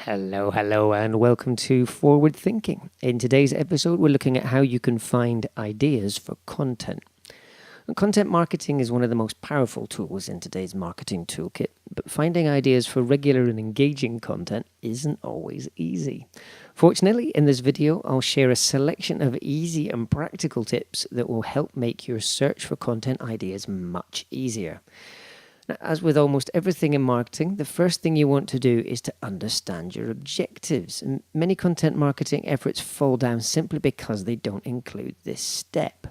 Hello, and welcome to Forward Thinking. In today's episode, we're looking at how you can find ideas for content. And content marketing is one of the most powerful tools in today's marketing toolkit, but finding ideas for regular and engaging content isn't always easy. Fortunately, in this video, I'll share a selection of easy and practical tips that will help make your search for content ideas much easier. Now, as with almost everything in marketing, the first thing you want to do is to understand your objectives. And many content marketing efforts fall down simply because they don't include this step.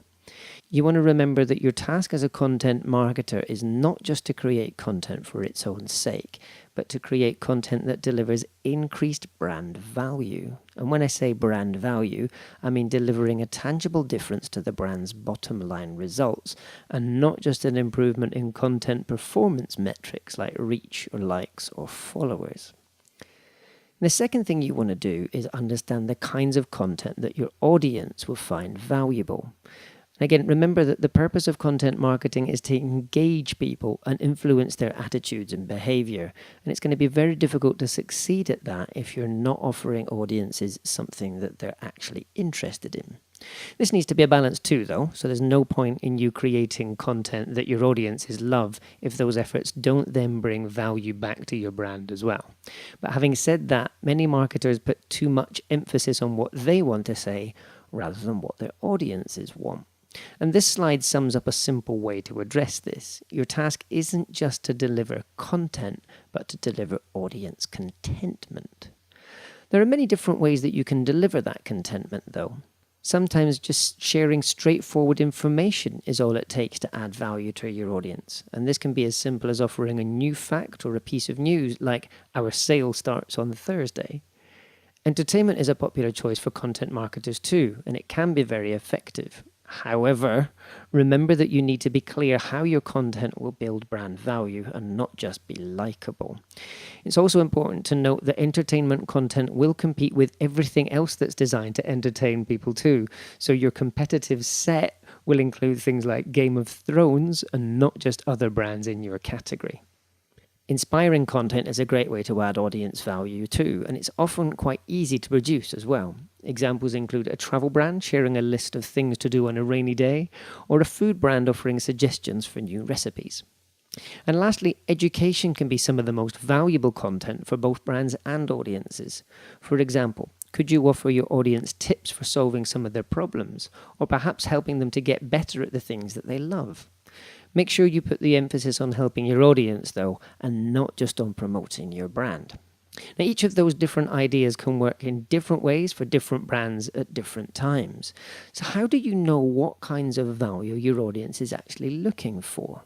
You want to remember that your task as a content marketer is not just to create content for its own sake, but to create content that delivers increased brand value. And when I say brand value, I mean delivering a tangible difference to the brand's bottom line results, and not just an improvement in content performance metrics like reach or likes or followers. The second thing you want to do is understand the kinds of content that your audience will find valuable. Again, remember that the purpose of content marketing is to engage people and influence their attitudes and behavior. And it's going to be very difficult to succeed at that if you're not offering audiences something that they're actually interested in. This needs to be a balance too, though, so there's no point in you creating content that your audiences love if those efforts don't then bring value back to your brand as well. But having said that, many marketers put too much emphasis on what they want to say rather than what their audiences want. And this slide sums up a simple way to address this. Your task isn't just to deliver content, but to deliver audience contentment. There are many different ways that you can deliver that contentment, though. Sometimes just sharing straightforward information is all it takes to add value to your audience. And this can be as simple as offering a new fact or a piece of news, like our sale starts on Thursday. Entertainment is a popular choice for content marketers too, and it can be very effective. However, remember that you need to be clear how your content will build brand value and not just be likable. It's also important to note that entertainment content will compete with everything else that's designed to entertain people too. So your competitive set will include things like Game of Thrones and not just other brands in your category. Inspiring content is a great way to add audience value too, and it's often quite easy to produce as well. Examples include a travel brand sharing a list of things to do on a rainy day, or a food brand offering suggestions for new recipes. And lastly, education can be some of the most valuable content for both brands and audiences. For example, could you offer your audience tips for solving some of their problems, or perhaps helping them to get better at the things that they love? Make sure you put the emphasis on helping your audience, though, and not just on promoting your brand. Now, each of those different ideas can work in different ways for different brands at different times. So how do you know what kinds of value your audience is actually looking for?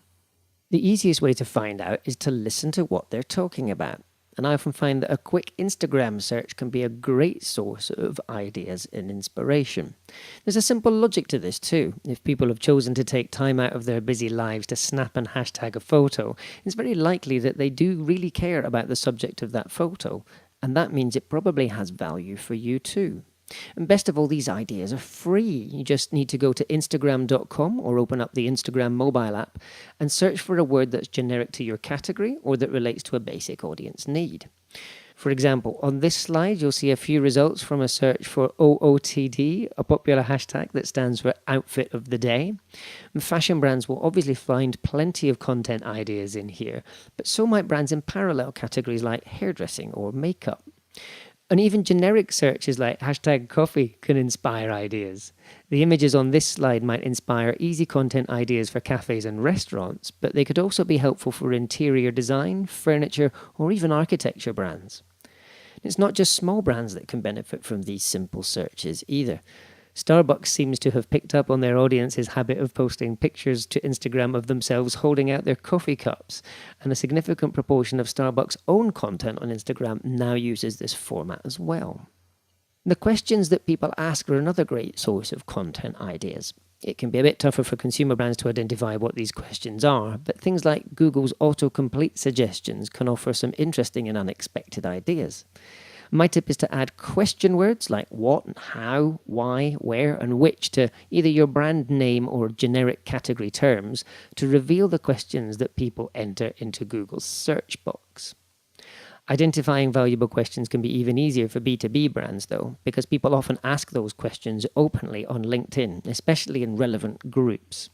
The easiest way to find out is to listen to what they're talking about. And I often find that a quick Instagram search can be a great source of ideas and inspiration. There's a simple logic to this too. If people have chosen to take time out of their busy lives to snap and hashtag a photo, it's very likely that they do really care about the subject of that photo. And that means it probably has value for you too. And best of all, these ideas are free. You just need to go to Instagram.com or open up the Instagram mobile app and search for a word that's generic to your category or that relates to a basic audience need. For example, on this slide, you'll see a few results from a search for OOTD, a popular hashtag that stands for Outfit of the Day. And fashion brands will obviously find plenty of content ideas in here, but so might brands in parallel categories like hairdressing or makeup. And even generic searches like hashtag coffee can inspire ideas. The images on this slide might inspire easy content ideas for cafes and restaurants, but they could also be helpful for interior design, furniture, or even architecture brands. It's not just small brands that can benefit from these simple searches either. Starbucks seems to have picked up on their audience's habit of posting pictures to Instagram of themselves holding out their coffee cups, and a significant proportion of Starbucks' own content on Instagram now uses this format as well. The questions that people ask are another great source of content ideas. It can be a bit tougher for consumer brands to identify what these questions are, but things like Google's autocomplete suggestions can offer some interesting and unexpected ideas. My tip is to add question words like what, how, why, where, and which to either your brand name or generic category terms to reveal the questions that people enter into Google's search box. Identifying valuable questions can be even easier for B2B brands, though, because people often ask those questions openly on LinkedIn, especially in relevant groups.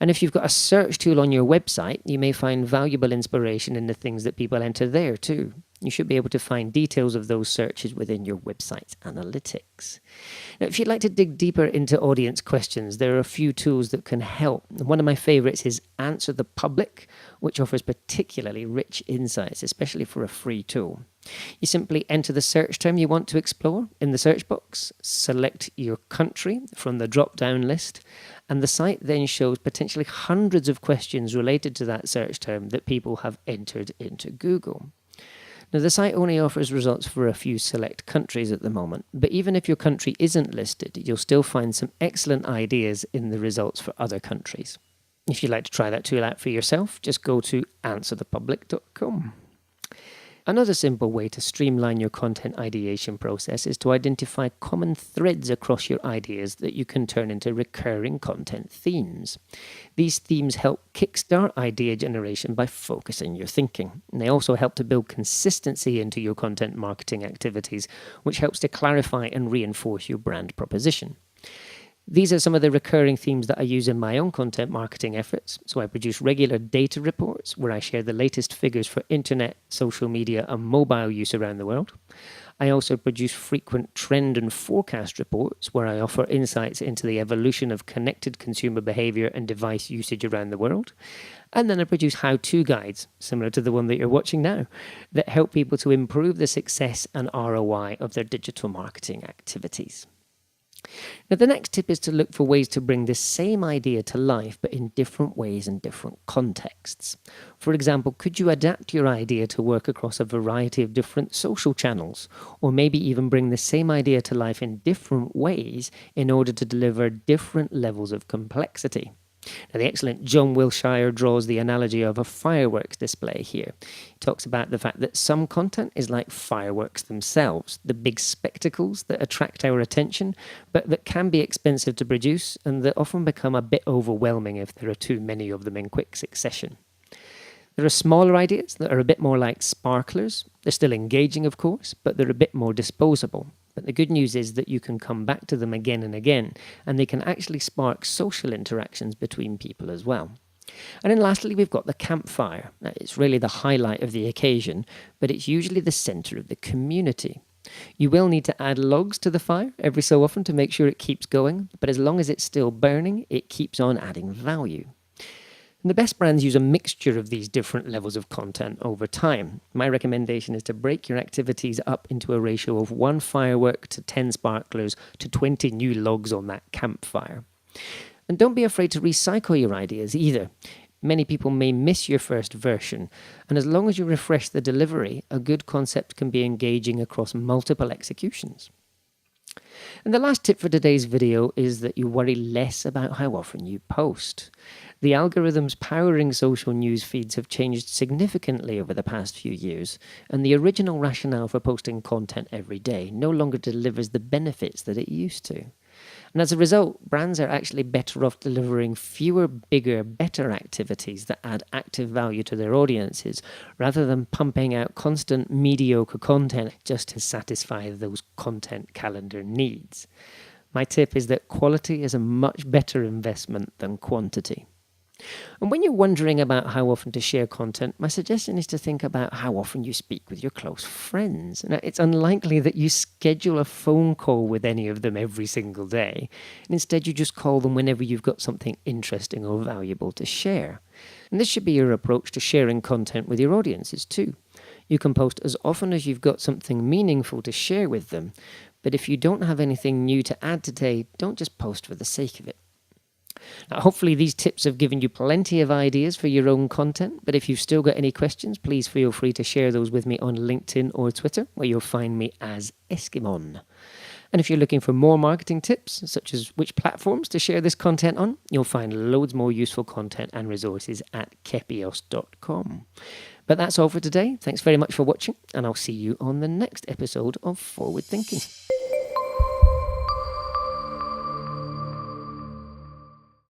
And if you've got a search tool on your website, you may find valuable inspiration in the things that people enter there too. You should be able to find details of those searches within your website analytics. Now, if you'd like to dig deeper into audience questions, there are a few tools that can help. One of my favorites is Answer the Public, which offers particularly rich insights, especially for a free tool. You simply enter the search term you want to explore in the search box, select your country from the drop-down list, and the site then shows potentially hundreds of questions related to that search term that people have entered into Google. Now, the site only offers results for a few select countries at the moment, but even if your country isn't listed, you'll still find some excellent ideas in the results for other countries. If you'd like to try that tool out for yourself, just go to answerthepublic.com. Another simple way to streamline your content ideation process is to identify common threads across your ideas that you can turn into recurring content themes. These themes help kickstart idea generation by focusing your thinking. And they also help to build consistency into your content marketing activities, which helps to clarify and reinforce your brand proposition. These are some of the recurring themes that I use in my own content marketing efforts. So I produce regular data reports where I share the latest figures for internet, social media, and mobile use around the world. I also produce frequent trend and forecast reports where I offer insights into the evolution of connected consumer behavior and device usage around the world. And then I produce how-to guides, similar to the one that you're watching now, that help people to improve the success and ROI of their digital marketing activities. Now, the next tip is to look for ways to bring this same idea to life, but in different ways and different contexts. For example, could you adapt your idea to work across a variety of different social channels, or maybe even bring the same idea to life in different ways in order to deliver different levels of complexity? Now, the excellent John Wilshire draws the analogy of a fireworks display here. He talks about the fact that some content is like fireworks themselves, the big spectacles that attract our attention, but that can be expensive to produce and that often become a bit overwhelming if there are too many of them in quick succession. There are smaller ideas that are a bit more like sparklers. They're still engaging, of course, but they're a bit more disposable. But the good news is that you can come back to them again and again, and they can actually spark social interactions between people as well. And then lastly, we've got the campfire. Now, it's really the highlight of the occasion, but it's usually the centre of the community. You will need to add logs to the fire every so often to make sure it keeps going, but as long as it's still burning, it keeps on adding value. And the best brands use a mixture of these different levels of content over time. My recommendation is to break your activities up into a ratio of 1 firework to 10 sparklers to 20 new logs on that campfire. And don't be afraid to recycle your ideas either. Many people may miss your first version, and as long as you refresh the delivery, a good concept can be engaging across multiple executions. And the last tip for today's video is that you worry less about how often you post. The algorithms powering social news feeds have changed significantly over the past few years, and the original rationale for posting content every day no longer delivers the benefits that it used to. And as a result, brands are actually better off delivering fewer, bigger, better activities that add active value to their audiences, rather than pumping out constant mediocre content just to satisfy those content calendar needs. My tip is that quality is a much better investment than quantity. And when you're wondering about how often to share content, my suggestion is to think about how often you speak with your close friends. Now, it's unlikely that you schedule a phone call with any of them every single day. And instead, you just call them whenever you've got something interesting or valuable to share. And this should be your approach to sharing content with your audiences too. You can post as often as you've got something meaningful to share with them. But if you don't have anything new to add today, don't just post for the sake of it. Now, hopefully these tips have given you plenty of ideas for your own content, but if you've still got any questions, please feel free to share those with me on LinkedIn or Twitter, where you'll find me as Eskimon. And if you're looking for more marketing tips, such as which platforms to share this content on, you'll find loads more useful content and resources at kepios.com. But that's all for today. Thanks very much for watching, and I'll see you on the next episode of Forward Thinking.